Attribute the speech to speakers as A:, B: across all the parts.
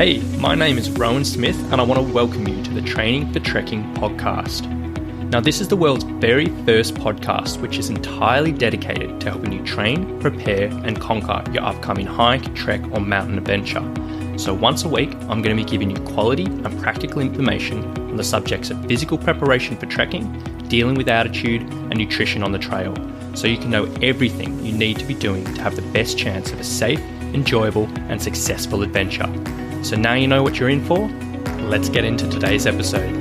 A: Hey, my name is Rowan Smith and I want to welcome you to the Training for Trekking podcast. Now, this is the world's very first podcast which is entirely dedicated to helping you train, prepare and conquer your upcoming hike, trek or mountain adventure. So once a week, I'm going to be giving you quality and practical information on the subjects of physical preparation for trekking, dealing with altitude and nutrition on the trail, so you can know everything you need to be doing to have the best chance of a safe, enjoyable and successful adventure. So now you know what you're in for. Let's get into today's episode.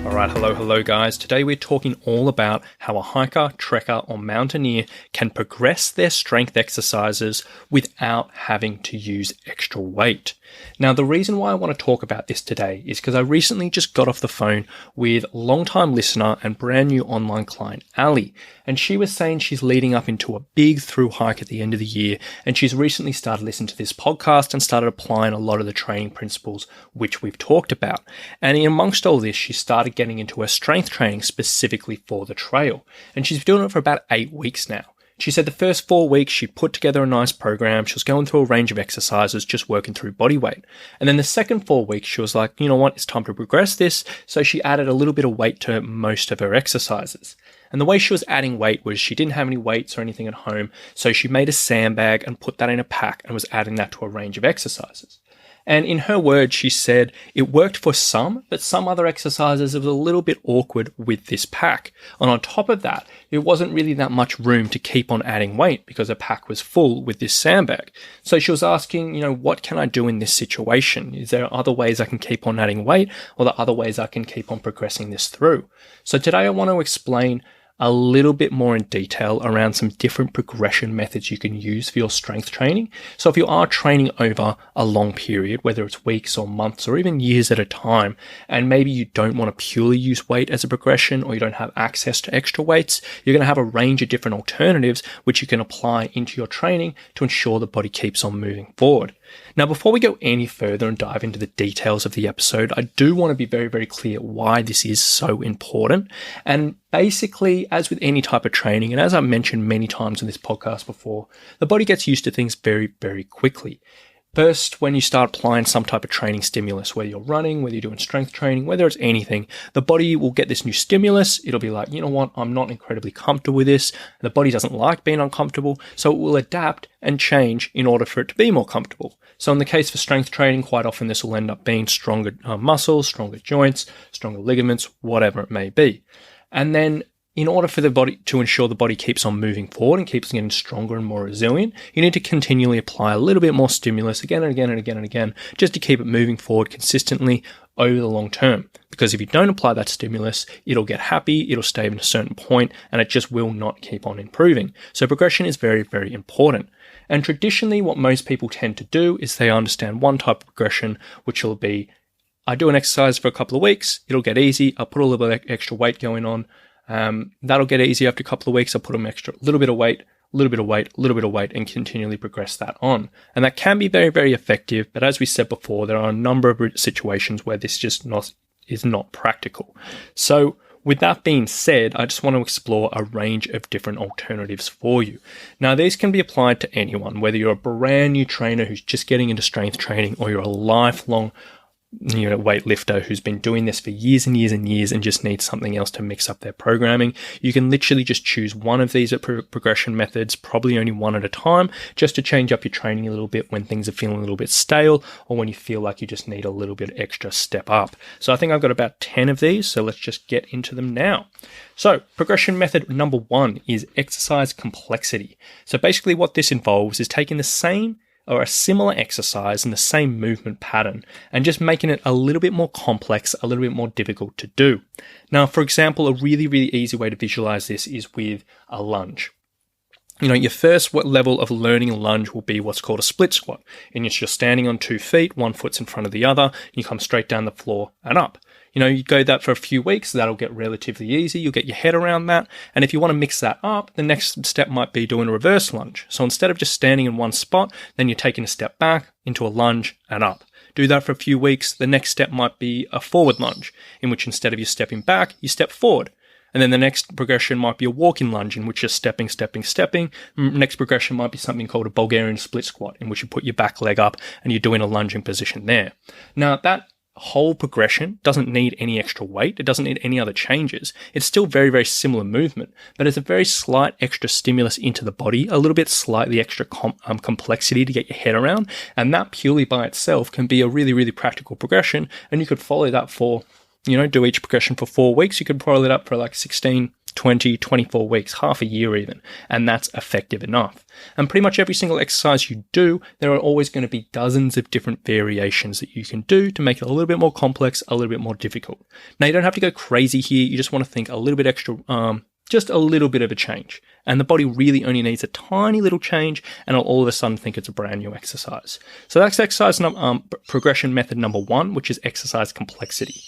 A: Alright, hello guys. Today we're talking all about how a hiker, trekker or mountaineer can progress their strength exercises without having to use extra weight. Now, the reason why I want to talk about this today is because I recently just got off the phone with long-time listener and brand new online client, Ali, and she was saying she's leading up into a big through hike at the end of the year, and she's recently started listening to this podcast and started applying a lot of the training principles which we've talked about. And amongst all this, she started getting into her strength training specifically for the trail, and she's been doing it for about 8 weeks now. She said the first 4 weeks she put together a nice program. She was going through a range of exercises, just working through body weight. And then the second 4 weeks, she was like, you know what, it's time to progress this. So she added a little bit of weight to most of her exercises. And the way she was adding weight was she didn't have any weights or anything at home. So she made a sandbag and put that in a pack and was adding that to a range of exercises. And in her words, she said it worked for some, but some other exercises, it was a little bit awkward with this pack. And on top of that, there wasn't really that much room to keep on adding weight because the pack was full with this sandbag. So she was asking, what can I do in this situation? Is there other ways I can keep on adding weight, or the other ways I can keep on progressing this through? So today I want to explain a little bit more in detail around some different progression methods you can use for your strength training. So if you are training over a long period, whether it's weeks or months or even years at a time, and maybe you don't want to purely use weight as a progression, or you don't have access to extra weights, you're going to have a range of different alternatives which you can apply into your training to ensure the body keeps on moving forward. Now, before we go any further and dive into the details of the episode, I do want to be very, very clear why this is so important. And basically, as with any type of training, and as I mentioned many times in this podcast before, the body gets used to things very, very quickly. First, when you start applying some type of training stimulus, whether you're running, whether you're doing strength training, whether it's anything, the body will get this new stimulus. It'll be like, you know what, I'm not incredibly comfortable with this. The body doesn't like being uncomfortable, so it will adapt and change in order for it to be more comfortable. So in the case for strength training, quite often this will end up being stronger muscles, stronger joints, stronger ligaments, whatever it may be. And then in order for the body to ensure the body keeps on moving forward and keeps getting stronger and more resilient, you need to continually apply a little bit more stimulus again and again and again and again, just to keep it moving forward consistently over the long term. Because if you don't apply that stimulus, it'll get happy, it'll stay at a certain point, and it just will not keep on improving. So progression is very, very important. And traditionally, what most people tend to do is they understand one type of progression, which will be, I do an exercise for a couple of weeks, it'll get easy, I'll put a little bit of extra weight going on. That'll get easy after a couple of weeks. I'll put a little bit of weight, and continually progress that on. And that can be very, very effective. But as we said before, there are a number of situations where this just is not practical. So with that being said, I just want to explore a range of different alternatives for you. Now, these can be applied to anyone, whether you're a brand new trainer who's just getting into strength training, or you're a lifelong weightlifter who's been doing this for years and years and years and just needs something else to mix up their programming. You can literally just choose one of these progression methods, probably only one at a time, just to change up your training a little bit when things are feeling a little bit stale, or when you feel like you just need a little bit extra step up. So I think I've got about 10 of these, so let's just get into them now. So progression method number 1 is exercise complexity. So basically what this involves is taking the same or a similar exercise in the same movement pattern and just making it a little bit more complex, a little bit more difficult to do. Now, for example, a really, really easy way to visualize this is with a lunge. Your first level of learning a lunge will be what's called a split squat, in which you're standing on 2 feet, one foot's in front of the other, and you come straight down the floor and up. You go that for a few weeks, that'll get relatively easy. You'll get your head around that. And if you want to mix that up, the next step might be doing a reverse lunge. So instead of just standing in one spot, then you're taking a step back into a lunge and up. Do that for a few weeks. The next step might be a forward lunge, in which instead of you stepping back, you step forward. And then the next progression might be a walking lunge, in which you're stepping, stepping, stepping. Next progression might be something called a Bulgarian split squat, in which you put your back leg up and you're doing a lunging position there. Now, that whole progression doesn't need any extra weight. It doesn't need any other changes. It's still very, very similar movement, but it's a very slight extra stimulus into the body, a little bit slightly extra complexity to get your head around. And that purely by itself can be a really, really practical progression. And you could follow that for, do each progression for 4 weeks. You could follow it up for like 16, 20, 24 weeks, half a year even, and that's effective enough. And pretty much every single exercise you do, there are always going to be dozens of different variations that you can do to make it a little bit more complex, a little bit more difficult. Now, you don't have to go crazy here. You just want to think a little bit extra, just a little bit of a change. And the body really only needs a tiny little change, and it'll all of a sudden think it's a brand new exercise. So that's exercise progression method number 1, which is exercise complexity.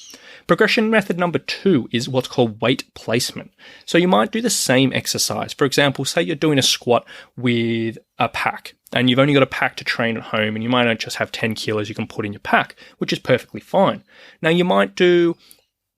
A: Progression method number 2 is what's called weight placement. So you might do the same exercise. For example, say you're doing a squat with a pack, and you've only got a pack to train at home, and you might not just have 10 kilos you can put in your pack, which is perfectly fine. Now, you might do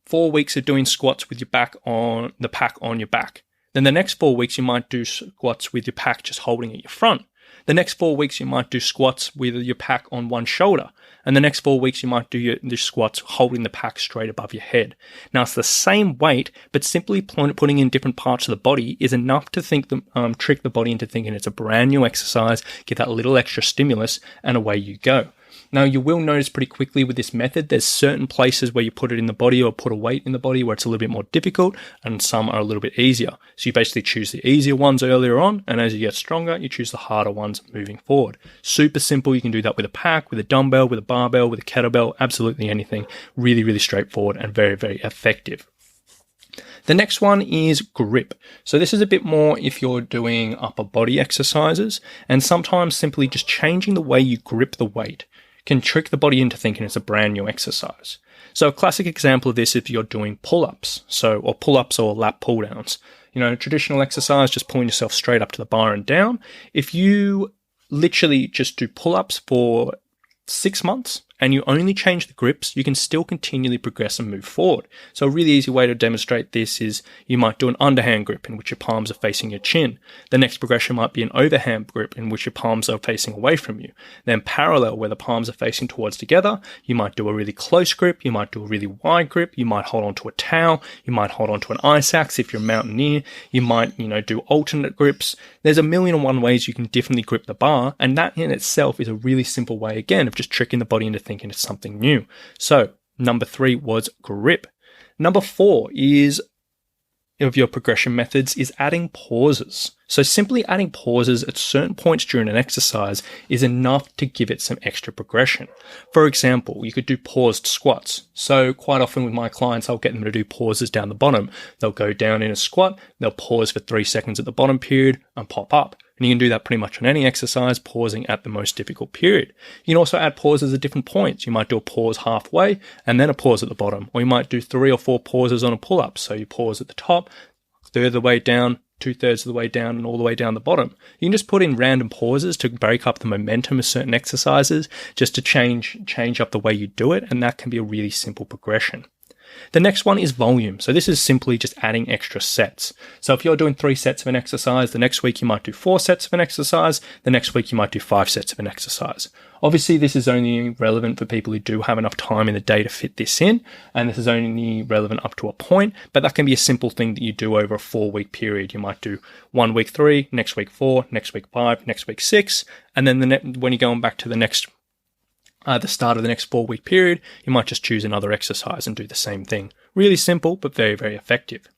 A: 4 weeks of doing squats with your pack on your back. Then the next 4 weeks, you might do squats with your pack just holding at your front. The next 4 weeks, you might do squats with your pack on one shoulder. And the next 4 weeks, you might do your squats holding the pack straight above your head. Now, it's the same weight, but simply putting in different parts of the body is enough to trick the body into thinking it's a brand new exercise, get that little extra stimulus, and away you go. Now, you will notice pretty quickly with this method, there's certain places where you put it in the body or put a weight in the body where it's a little bit more difficult, and some are a little bit easier. So you basically choose the easier ones earlier on, and as you get stronger, you choose the harder ones moving forward. Super simple. You can do that with a pack, with a dumbbell, with a barbell, with a kettlebell, absolutely anything. Really, really straightforward and very, very effective. The next one is grip. So this is a bit more if you're doing upper body exercises, and sometimes simply just changing the way you grip the weight can trick the body into thinking it's a brand new exercise. So a classic example of this is if you're doing pull-ups, or pull-ups or lat pull-downs. Traditional exercise, just pulling yourself straight up to the bar and down. If you literally just do pull-ups for 6 months and you only change the grips, you can still continually progress and move forward. So a really easy way to demonstrate this is you might do an underhand grip in which your palms are facing your chin. The next progression might be an overhand grip in which your palms are facing away from you. Then parallel, where the palms are facing towards together, you might do a really close grip, you might do a really wide grip, you might hold onto a towel, you might hold onto an ice axe if you're a mountaineer, you might, do alternate grips. There's 1,000,001 ways you can differently grip the bar, and that in itself is a really simple way, again, of just tricking the body into thinking it's something new. So number 3 was grip. Number 4 is of your progression methods is adding pauses. So simply adding pauses at certain points during an exercise is enough to give it some extra progression. For example, you could do paused squats. So quite often with my clients, I'll get them to do pauses down the bottom. They'll go down in a squat, they'll pause for 3 seconds at the bottom period and pop up. And you can do that pretty much on any exercise, pausing at the most difficult period. You can also add pauses at different points. You might do a pause halfway and then a pause at the bottom. Or you might do 3 or 4 pauses on a pull-up. So you pause at the top, a third of the way down, 2/3 of the way down, and all the way down the bottom. You can just put in random pauses to break up the momentum of certain exercises, just to change up the way you do it, and that can be a really simple progression. The next one is volume. So this is simply just adding extra sets. So if you're doing 3 sets of an exercise, the next week you might do 4 sets of an exercise, the next week you might do 5 sets of an exercise. Obviously, this is only relevant for people who do have enough time in the day to fit this in, and this is only relevant up to a point, but that can be a simple thing that you do over a 4-week period. You might do 1 week 3, next week 4, next week 5, next week 6, and then when you're going back to the start of the next 4-week period, you might just choose another exercise and do the same thing. Really simple, but very, very effective.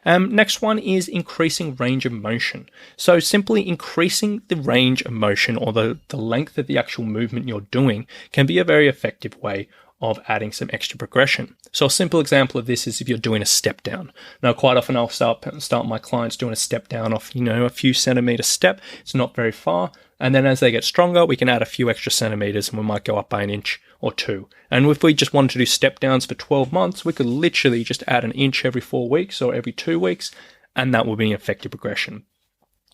A: Next one is increasing range of motion. So simply increasing the range of motion, or the length of the actual movement you're doing, can be a very effective way of adding some extra progression. So a simple example of this is if you're doing a step down. Now, quite often I'll start my clients doing a step down off, a few centimeter step. It's not very far. And then as they get stronger, we can add a few extra centimeters and we might go up by 1 inch or 2. And if we just wanted to do step downs for 12 months, we could literally just add 1 inch every 4 weeks or every 2 weeks, and that would be an effective progression.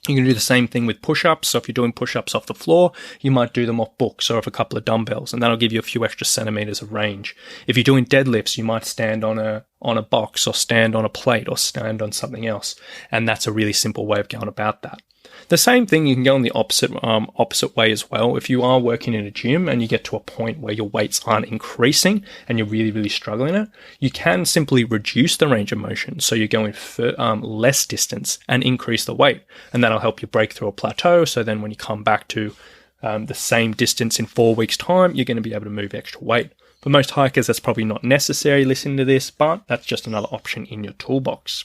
A: You can do the same thing with push-ups. So if you're doing push-ups off the floor, you might do them off books or off a couple of dumbbells, and that'll give you a few extra centimeters of range. If you're doing deadlifts, you might stand on a box or stand on a plate or stand on something else, and that's a really simple way of going about that. The same thing, you can go in the opposite way as well. If you are working in a gym and you get to a point where your weights aren't increasing and you're really, really struggling it, you can simply reduce the range of motion. So you're going for less distance and increase the weight, and that'll help you break through a plateau. So then when you come back to the same distance in 4 weeks' time, you're going to be able to move extra weight. For most hikers, that's probably not necessary listening to this, but that's just another option in your toolbox.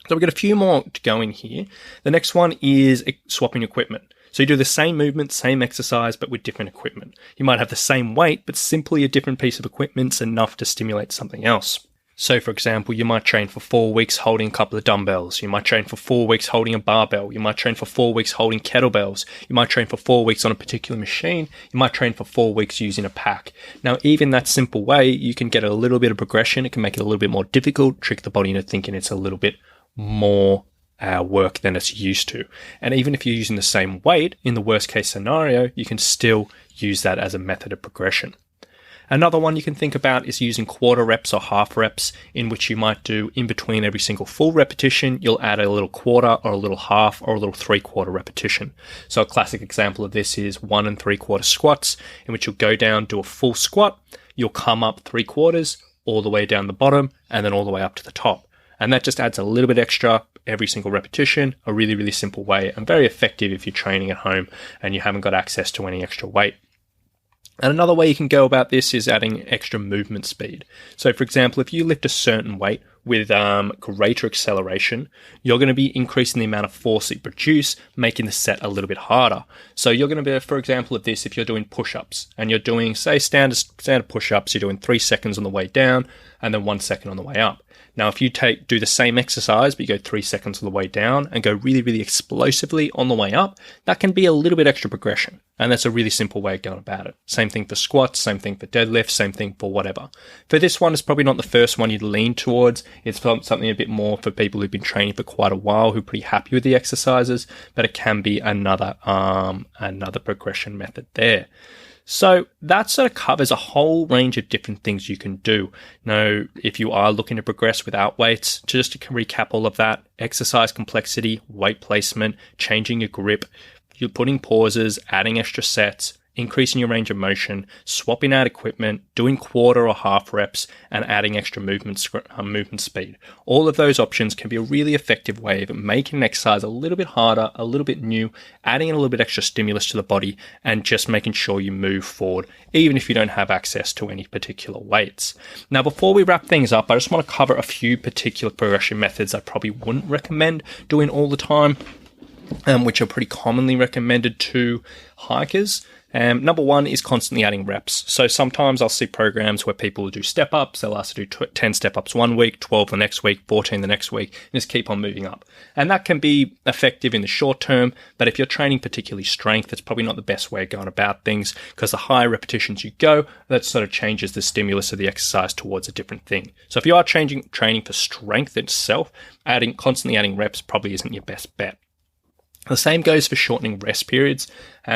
A: So we've got a few more to go in here. The next one is swapping equipment. So you do the same movement, same exercise, but with different equipment. You might have the same weight, but simply a different piece of equipment's enough to stimulate something else. So for example, you might train for 4 weeks holding a couple of dumbbells. You might train for 4 weeks holding a barbell. You might train for 4 weeks holding kettlebells. You might train for 4 weeks on a particular machine. You might train for 4 weeks using a pack. Now, even that simple way, you can get a little bit of progression. It can make it a little bit more difficult, trick the body into thinking it's a little bit more work than it's used to. And even if you're using the same weight, in the worst case scenario, you can still use that as a method of progression. Another one you can think about is using quarter reps or half reps, in which you might do in between every single full repetition, you'll add a little quarter or a little half or a little 3/4 repetition. So a classic example of this is 1 3/4 squats, in which you'll go down, do a full squat, you'll come up 3/4 all the way down the bottom and then all the way up to the top. And that just adds a little bit extra every single repetition, a really, really simple way and very effective if you're training at home and you haven't got access to any extra weight. And another way you can go about this is adding extra movement speed. So for example, if you lift a certain weight with greater acceleration, you're going to be increasing the amount of force that you produce, making the set a little bit harder. So you're going to be, for example, of this, if you're doing push-ups and you're doing, say, standard push-ups, you're doing 3 seconds on the way down and then 1 second on the way up. Now, if you do the same exercise, but you go 3 seconds on the way down and go really, really explosively on the way up, that can be a little bit extra progression. And that's a really simple way of going about it. Same thing for squats, same thing for deadlifts, same thing for whatever. For this one, it's probably not the first one you'd lean towards. It's something a bit more for people who've been training for quite a while, who are pretty happy with the exercises, but it can be another progression method there. So that sort of covers a whole range of different things you can do. Now, if you are looking to progress without weights, just to recap all of that: exercise complexity, weight placement, changing your grip, you're putting pauses, adding extra sets, increasing your range of motion, swapping out equipment, doing quarter or half reps, and adding extra movement speed. All of those options can be a really effective way of making an exercise a little bit harder, a little bit new, adding a little bit extra stimulus to the body, and just making sure you move forward, even if you don't have access to any particular weights. Now, before we wrap things up, I just want to cover a few particular progression methods I probably wouldn't recommend doing all the time, which are pretty commonly recommended to hikers. Number one is constantly adding reps. So sometimes I'll see programs where people do step-ups. They'll ask to do 10 step-ups 1 week, 12 the next week, 14 the next week, and just keep on moving up. And that can be effective in the short term, but if you're training particularly strength, it's probably not the best way of going about things, because the higher repetitions you go, that sort of changes the stimulus of the exercise towards a different thing. So if you are training for strength itself, constantly adding reps probably isn't your best bet. The same goes for shortening rest periods.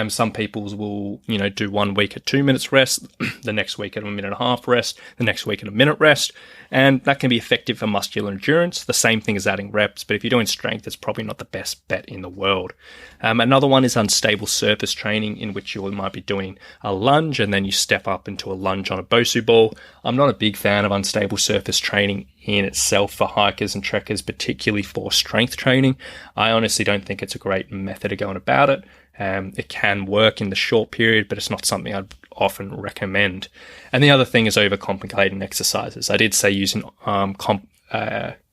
A: Some people will, do 1 week at 2 minutes rest, the next week at a minute and a half rest, the next week at a minute rest. And that can be effective for muscular endurance. The same thing as adding reps, but if you're doing strength, it's probably not the best bet in the world. Another one is unstable surface training, in which you might be doing a lunge and then you step up into a lunge on a Bosu ball. I'm not a big fan of unstable surface training in itself for hikers and trekkers, particularly for strength training. I honestly don't think it's a great method of going about it. It can work in the short period, but it's not something I'd often recommend. And the other thing is overcomplicating exercises. I did say using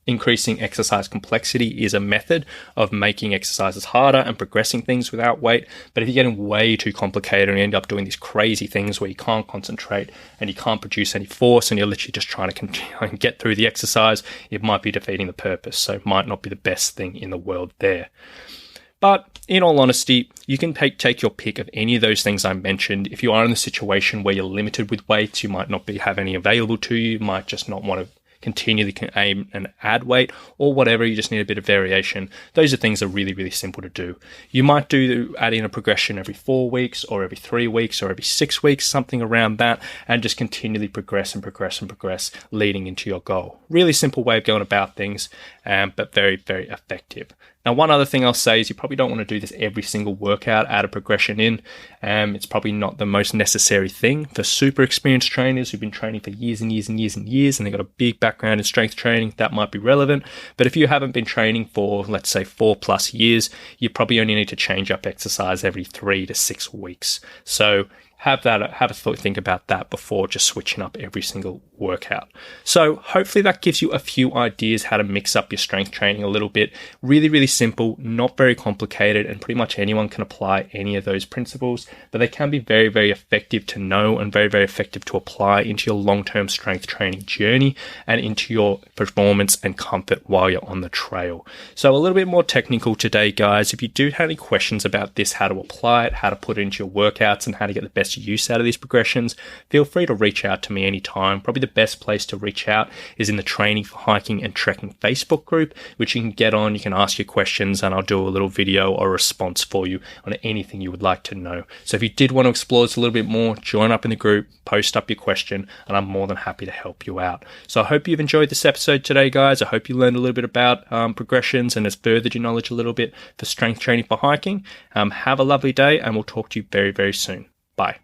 A: increasing exercise complexity is a method of making exercises harder and progressing things without weight. But if you're getting way too complicated and you end up doing these crazy things where you can't concentrate and you can't produce any force and you're literally just trying to get through the exercise, it might be defeating the purpose. So it might not be the best thing in the world there. But in all honesty, you can take your pick of any of those things I mentioned. If you are in a situation where you're limited with weights, you might not have any available to you, you might just not want to continually aim and add weight, or whatever, you just need a bit of variation. Those are things that are really, really simple to do. You might do add in a progression every 4 weeks or every 3 weeks or every 6 weeks, something around that, and just continually progress and progress and progress leading into your goal. Really simple way of going about things, but very, very effective. Now, one other thing I'll say is you probably don't want to do this every single workout, add a progression in. It's probably not the most necessary thing for super experienced trainers who've been training for years and years and years and years, and they've got a big background in strength training. That might be relevant. But if you haven't been training for, let's say, 4+ years, you probably only need to change up exercise every 3 to 6 weeks. So have a think about that before just switching up every single workout. So hopefully that gives you a few ideas how to mix up your strength training a little bit. Really, really simple, not very complicated, and pretty much anyone can apply any of those principles, but they can be very, very effective to know and very, very effective to apply into your long-term strength training journey and into your performance and comfort while you're on the trail. So a little bit more technical today, guys. If you do have any questions about this, how to apply it, how to put it into your workouts, and how to get the best use out of these progressions, feel free to reach out to me anytime. Probably the best place to reach out is in the Training for Hiking and Trekking Facebook group, which you can get on. You can ask your questions and I'll do a little video or response for you on anything you would like to know. So if you did want to explore this a little bit more, join up in the group, post up your question, and I'm more than happy to help you out. So I hope you've enjoyed this episode today, guys. I hope you learned a little bit about progressions and has furthered your knowledge a little bit for strength training for hiking. Have a lovely day, and we'll talk to you very, very soon. Bye.